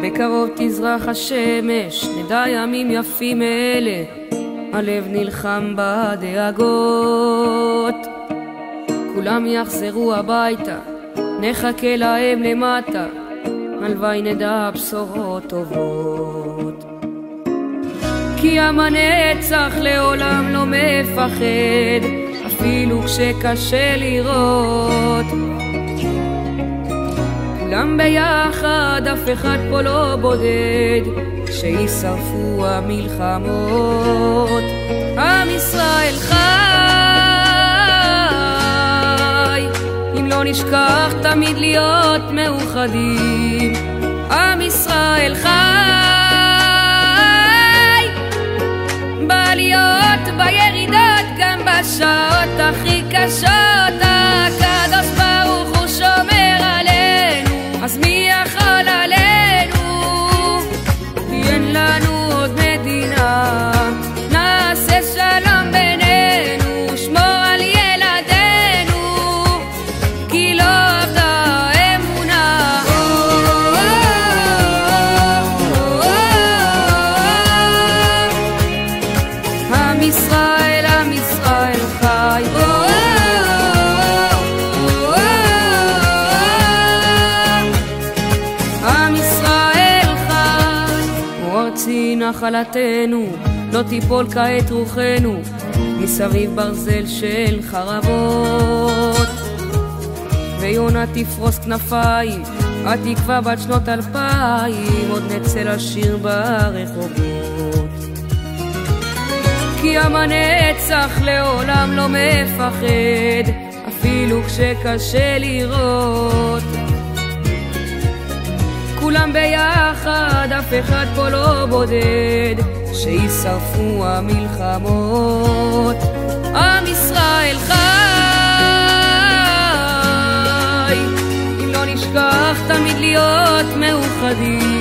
בקרוב תזרח השמש, נדע ימים יפים אלה, הלב נלחם בדאגות. כולם יחזרו הביתה, נחכה להם למטה, הלוואי נדע בשורות טובות. כי עם הנצח לעולם לא מפחד, אפילו כשקשה לראות. כולם ביחד, אף אחד פה לא בודד, כשישרפו המלחמות. עם ישראל חי, אם לא נשכח תמיד להיות מאוחדים. עם ישראל חי, בעליות בירידות, גם בשעות הכי קשות. הקדוש ברוך הוא שומר עלינו, אז מי יכול עלינו? כי אין לנו עוד מדינה, נעשה שלום בינינו, שמור על ילדינו, כי לא עבדה אמונה. עם ישראל, עם ישראל חי. ארצי נחלתנו, לא תיפול כעת רוחנו, מסביב ברזל של חרבות. ויונה תפרוס כנפיים, התקווה בת שנות 2000, עוד נצא לשיר ברחובות. כי עם הנצח לעולם לא מפחד, אפילו כשקשה לראות. כולם ביחד, אף אחד פה לא בודד, שישרפו המלחמות. עם ישראל חי, אם לא נשכח תמיד להיות מאוחדים.